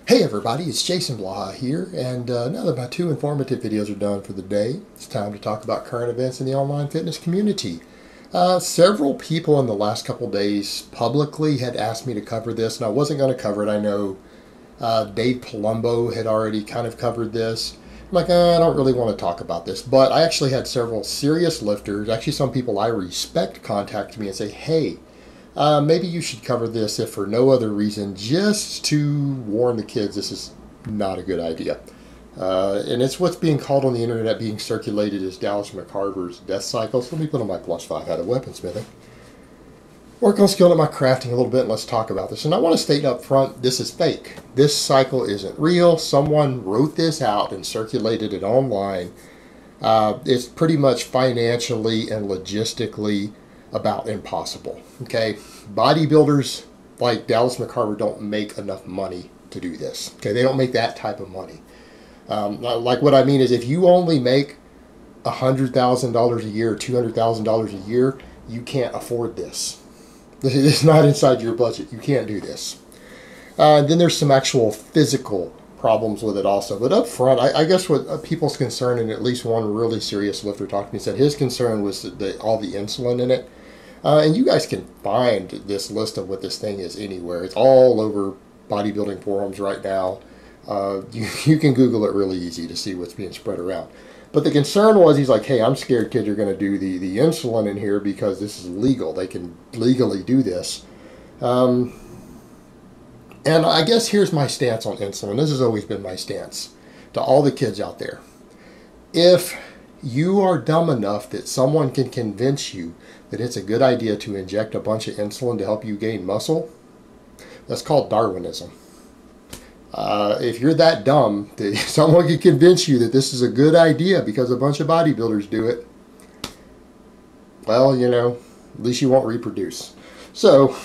Hey everybody, it's Jason Blaha here, and now that my two informative videos are done for the day, it's time to talk about current events in the online fitness community. Several people in the last couple days publicly had asked me to cover this, and I wasn't going to cover it. I know Dave Palumbo had already kind of covered this. I'm like, I don't really want to talk about this, but I actually had several serious lifters, actually some people I respect, contact me and say, hey, maybe you should cover this if for no other reason, just to warn the kids this is not a good idea. And it's what's being called on the internet, being circulated as Dallas McCarver's death cycle. So let me put on my +5 out of weaponsmithing. Work on skilling at my crafting a little bit and let's talk about this. And I want to state up front, this is fake. This cycle isn't real. Someone wrote this out and circulated it online. It's pretty much financially and logistically about impossible. Okay, bodybuilders like Dallas McCarver don't make enough money to do this. Okay, they don't make that type of money. Like what I mean is, if you only make $100,000 a year, $200,000 a year, you can't afford this. It's not inside your budget. You can't do this. Then there's some actual physical problems with it also. But up front, I guess what people's concern, and at least one really serious lifter talked to me, said his concern was all the insulin in it. And you guys can find this list of what this thing is anywhere. It's all over bodybuilding forums right now. You can Google it really easy to see what's being spread around. But the concern was, he's like, hey, I'm scared kids are going to do the insulin in here because this is legal. They can legally do this. And I guess here's my stance on insulin. This has always been my stance to all the kids out there. If you are dumb enough that someone can convince you that it's a good idea to inject a bunch of insulin to help you gain muscle, that's called Darwinism. If you're that dumb that someone can convince you that this is a good idea because a bunch of bodybuilders do it, well, you know, at least you won't reproduce. So,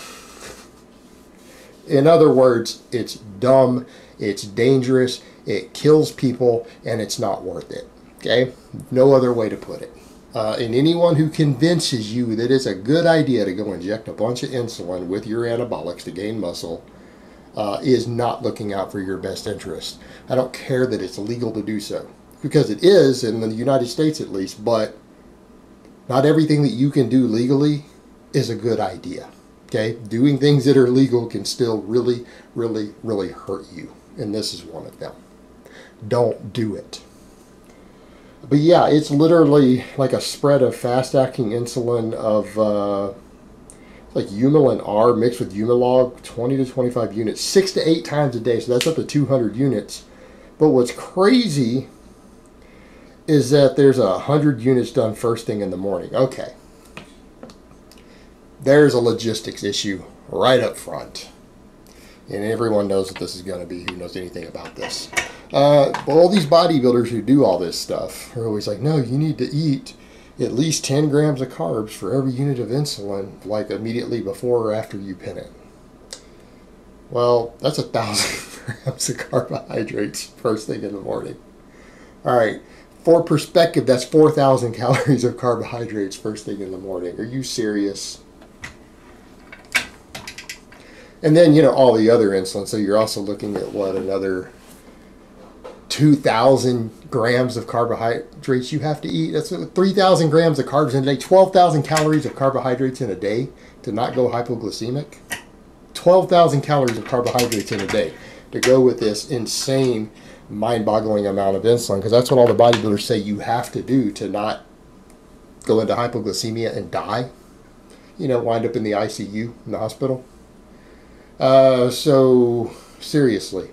in other words, it's dumb, it's dangerous, it kills people, and it's not worth it. Okay? No other way to put it. And anyone who convinces you that it's a good idea to go inject a bunch of insulin with your anabolics to gain muscle is not looking out for your best interest. I don't care that it's legal to do so, because it is in the United States at least, but not everything that you can do legally is a good idea. Okay? Doing things that are legal can still really, really, really hurt you. And this is one of them. Don't do it. But yeah, it's literally like a spread of fast-acting insulin of like Humulin R mixed with Humulog, 20 to 25 units, 6 to 8 times a day. So that's up to 200 units. But what's crazy is that there's 100 units done first thing in the morning. Okay. There's a logistics issue right up front. And everyone knows what this is going to be, who knows anything about this. All these bodybuilders who do all this stuff are always like, no, you need to eat at least 10 grams of carbs for every unit of insulin, like immediately before or after you pin it. Well, that's 1,000 grams of carbohydrates first thing in the morning. All right, for perspective, that's 4,000 calories of carbohydrates first thing in the morning. Are you serious? And then, you know, all the other insulin. So you're also looking at, what, another 2,000 grams of carbohydrates you have to eat. That's 3,000 grams of carbs in a day, 12,000 calories of carbohydrates in a day to not go hypoglycemic. 12,000 calories of carbohydrates in a day to go with this insane, mind-boggling amount of insulin, because that's what all the bodybuilders say you have to do to not go into hypoglycemia and die. You know, wind up in the ICU in the hospital. So, seriously.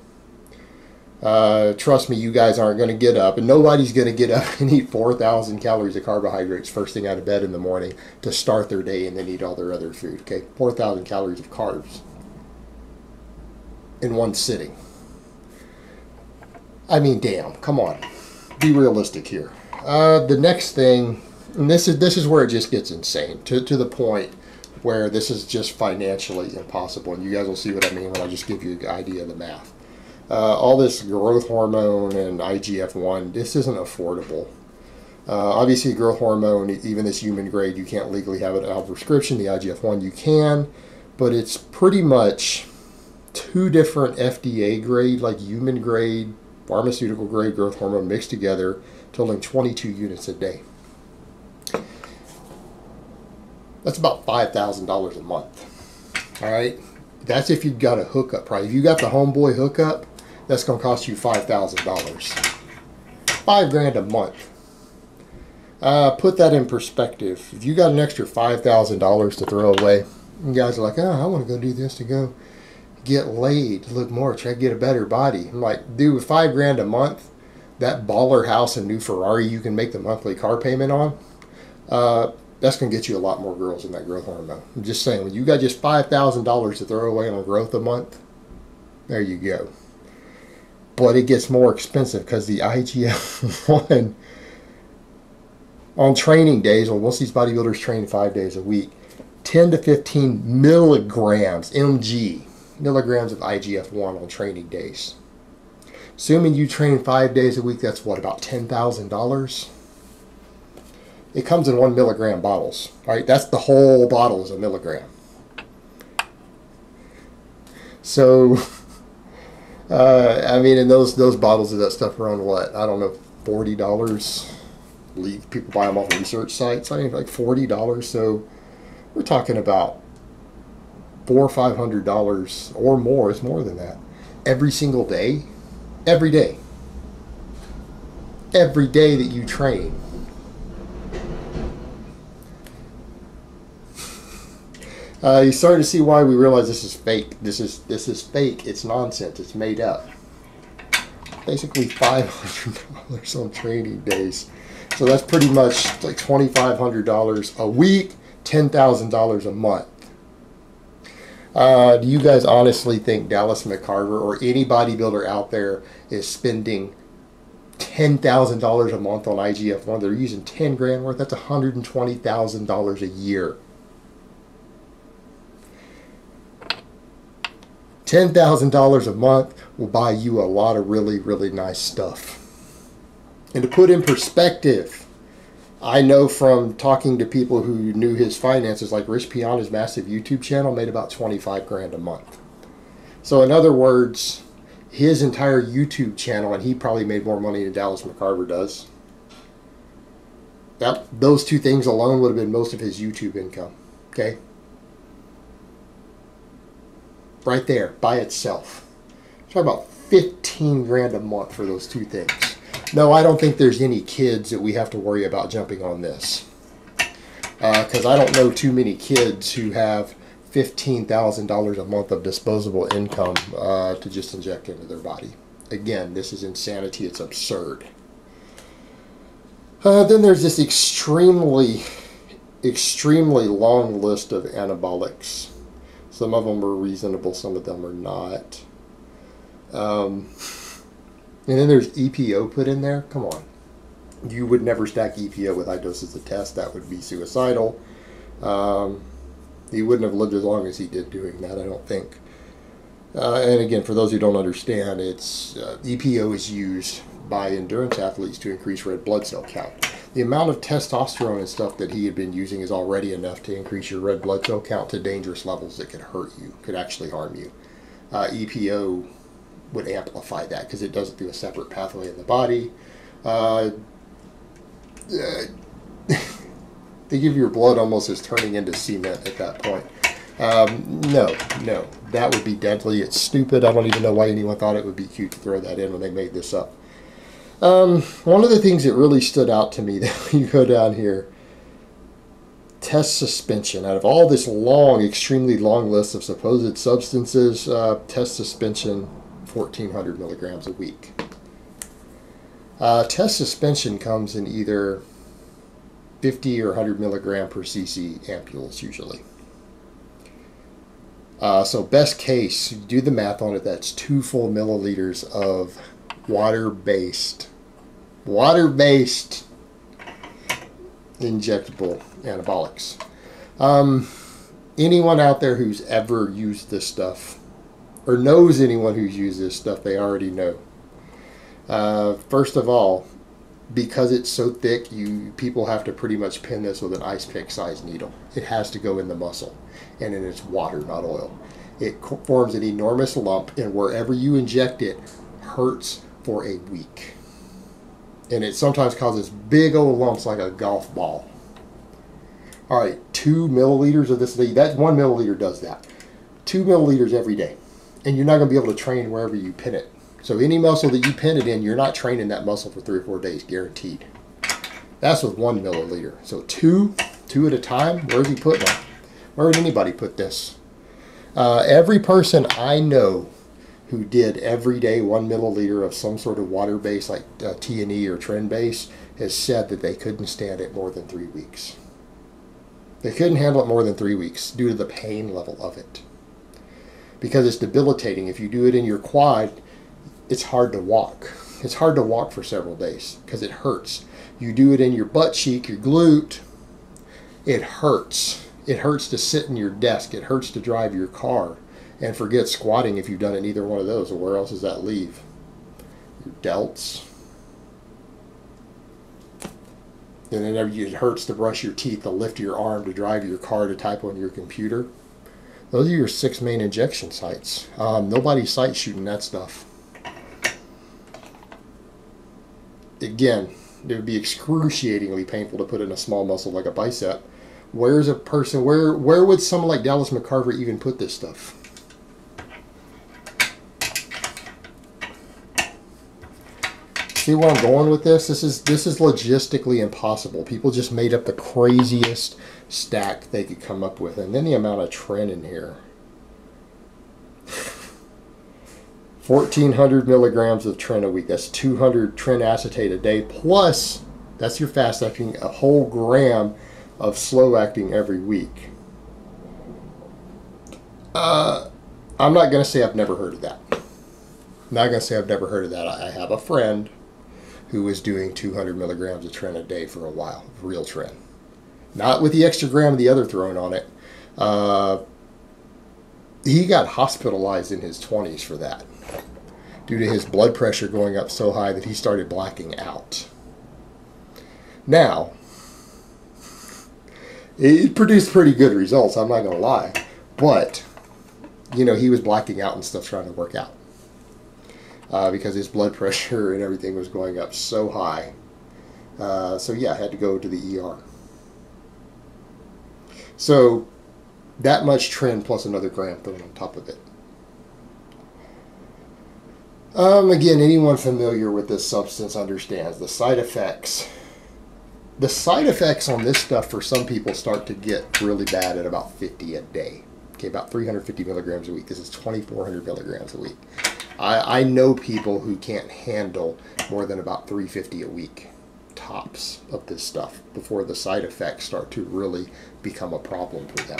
Trust me, you guys aren't going to get up, and nobody's going to get up and eat 4,000 calories of carbohydrates first thing out of bed in the morning to start their day and then eat all their other food. Okay, 4,000 calories of carbs in one sitting. I mean, damn, come on. Be realistic here. The next thing, and this is where it just gets insane, to the point where this is just financially impossible, and you guys will see what I mean when I just give you an idea of the math. All this growth hormone and IGF-1, this isn't affordable. Obviously, growth hormone, even this human grade, you can't legally have it out of prescription. The IGF-1 you can, but it's pretty much 2 different FDA grade, like human grade, pharmaceutical grade growth hormone mixed together, totaling 22 units a day. That's about $5,000 a month. All right, that's if you've got a hookup price. If you got the homeboy hookup, that's going to cost you $5,000. $5,000 a month. Put that in perspective. If you got an extra $5,000 to throw away, you guys are like, oh, I want to go do this to go get laid, to look more, try to get a better body. I'm like, dude, with $5,000 a month, that baller house and new Ferrari you can make the monthly car payment on, that's going to get you a lot more girls in that growth hormone. I'm just saying, when you got just $5,000 to throw away on growth a month, there you go. But it gets more expensive because the IGF-1 on training days, well, most of these bodybuilders train 5 days a week, 10 to 15 milligrams, milligrams of IGF-1 on training days. Assuming you train 5 days a week, that's what, about $10,000? It comes in 1 milligram bottles. All right, that's the whole bottle is a milligram. So, I mean, and those bottles of that stuff are on what? I don't know, $40. People buy them off research sites. I mean, like $40. So we're talking about $400 or $500 or more. It's more than that. Every single day. Every day. Every day that you train. You're starting to see why we realize this is fake. This is fake. It's nonsense. It's made up. Basically $500 on training days. So that's pretty much like $2,500 a week, $10,000 a month. Do you guys honestly think Dallas McCarver or any bodybuilder out there is spending $10,000 a month on IGF-1? They're using 10 grand worth. That's $120,000 a year. $10,000 a month will buy you a lot of really, really nice stuff. And to put in perspective, I know from talking to people who knew his finances, like Rich Piana's massive YouTube channel made about 25 grand a month. So in other words, his entire YouTube channel, and he probably made more money than Dallas McCarver does. Those 2 things alone would have been most of his YouTube income. Okay? Right there, by itself. Talk about 15 grand a month for those 2 things. No, I don't think there's any kids that we have to worry about jumping on this. Because I don't know too many kids who have $15,000 a month of disposable income to just inject into their body. Again, this is insanity. It's absurd. Then there's this extremely long list of anabolics. Some of them are reasonable, some of them are not. And then there's EPO put in there. Come on. You would never stack EPO with high doses of test. That would be suicidal. He wouldn't have lived as long as he did doing that, I don't think. And again, for those who don't understand, it's EPO is used by endurance athletes to increase red blood cell count. The amount of testosterone and stuff that he had been using is already enough to increase your red blood cell count to dangerous levels that could hurt you, could actually harm you. EPO would amplify that because it does it through a separate pathway in the body. They give your blood almost as turning into cement at that point. No, that would be deadly. It's stupid. I don't even know why anyone thought it would be cute to throw that in when they made this up. One of the things that really stood out to me that you go down here, test suspension. Out of all this long, extremely long list of supposed substances, test suspension, 1,400 milligrams a week. Test suspension comes in either 50 or 100 milligram per cc ampules usually. So best case, you do the math on it, that's 2 full milliliters of water-based injectable anabolics. Anyone out there who's ever used this stuff or knows anyone who's used this stuff, they already know. First of all, because it's so thick, people have to pretty much pin this with an ice pick size needle. It has to go in the muscle, and then it's water, not oil. it forms an enormous lump, and wherever you inject it hurts for a week. And it sometimes causes big old lumps like a golf ball. All right, 2 milliliters of this, that 1 milliliter does that. 2 milliliters every day. And you're not going to be able to train wherever you pin it. So any muscle that you pin it in, you're not training that muscle for 3 or 4 days, guaranteed. That's with 1 milliliter. So two at a time. Where's he putting them? Where would anybody put this? Every person I know who did every day 1 milliliter of some sort of water base like T&E or trend base has said that they couldn't stand it more than 3 weeks. They couldn't handle it more than 3 weeks due to the pain level of it. Because it's debilitating. If you do it in your quad, it's hard to walk. It's hard to walk for several days because it hurts. You do it in your butt cheek, your glute, it hurts. It hurts to sit in your desk. It hurts to drive your car. And forget squatting if you've done it in either one of those. Or where else does that leave? Your delts. And then it hurts to brush your teeth, to lift your arm, to drive your car, to type on your computer. Those are your 6 main injection sites. Nobody's sight shooting that stuff. Again, it would be excruciatingly painful to put in a small muscle like a bicep. Where's a person, where would someone like Dallas McCarver even put this stuff? See where I'm going with this? This is logistically impossible. People just made up the craziest stack they could come up with. And then the amount of tren in here. 1,400 milligrams of tren a week. That's 200 tren acetate a day. Plus, that's your fast acting, a whole gram of slow acting every week. I'm not going to say I've never heard of that. I'm not going to say I've never heard of that. I have a friend who was doing 200 milligrams of tren a day for a while, real tren. Not with the extra gram of the other thrown on it. He got hospitalized in his 20s for that, due to his blood pressure going up so high that he started blacking out. Now, it produced pretty good results, I'm not going to lie. But, you know, he was blacking out and stuff trying to work out. Because his blood pressure and everything was going up so high. So yeah, I had to go to the ER. So that much tren plus another gram thrown on top of it. Again, anyone familiar with this substance understands the side effects. The side effects on this stuff for some people start to get really bad at about 50 a day. Okay, about 350 milligrams a week. This is 2,400 milligrams a week. I know people who can't handle more than about 350 a week tops of this stuff before the side effects start to really become a problem for them.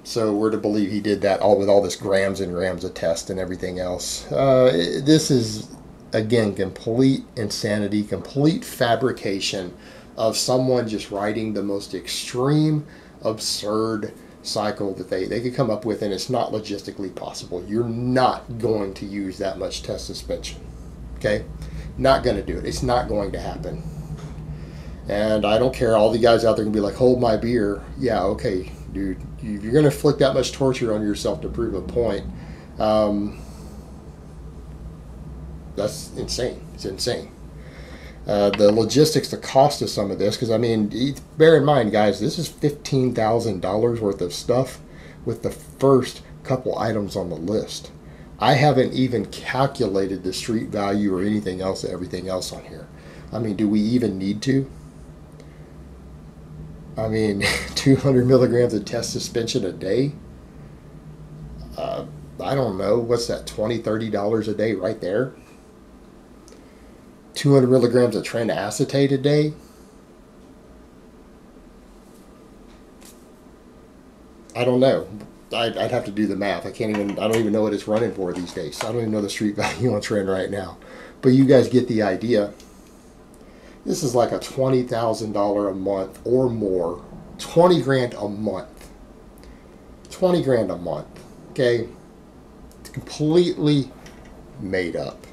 So we're to believe he did that all with all this grams and grams of test and everything else. This is, again, complete insanity, complete fabrication of someone just writing the most extreme, absurd cycle that they could come up with, and it's not logistically possible. You're not going to use that much test suspension. Okay? Not going to do it. It's not going to happen. And I don't care. All the guys out there can be like, hold my beer. Yeah, okay, dude. You're going to inflict that much torture on yourself to prove a point. That's insane. It's insane. The logistics, the cost of some of this, because I mean, bear in mind, guys, this is $15,000 worth of stuff with the first couple items on the list. I haven't even calculated the street value or anything else, everything else on here. I mean, do we even need to? I mean, 200 milligrams of test suspension a day? I don't know. What's that, $20, $30 a day right there? 200 milligrams of tren acetate a day? I don't know. I'd have to do the math. I don't even know what it's running for these days. I don't even know the street value on tren right now. But you guys get the idea. This is like a $20,000 a month or more. 20 grand a month. 20 grand a month. Okay? It's completely made up.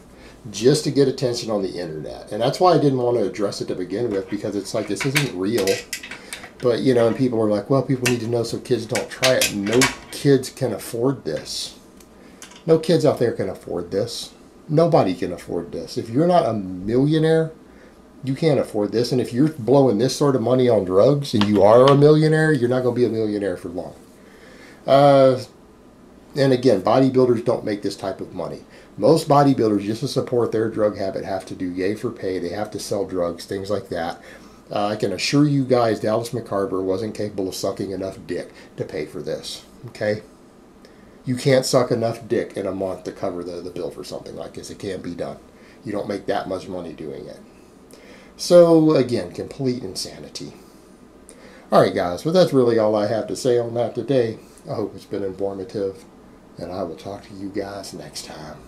just to get attention on the internet. And that's why I didn't want to address it to begin with, because it's like, this isn't real. But, you know, and people are like, well, people need to know so kids don't try it. No kids can afford this. No kids out there can afford this. Nobody can afford this. If you're not a millionaire, you can't afford this. And if you're blowing this sort of money on drugs and you are a millionaire, you're not going to be a millionaire for long. And again, bodybuilders don't make this type of money. Most bodybuilders, just to support their drug habit, have to do yay for pay. They have to sell drugs, things like that. I can assure you guys, Dallas McCarver wasn't capable of sucking enough dick to pay for this. Okay? You can't suck enough dick in a month to cover the bill for something like this. It can't be done. You don't make that much money doing it. So, again, complete insanity. Alright guys, well that's really all I have to say on that today. I hope it's been informative, and I will talk to you guys next time.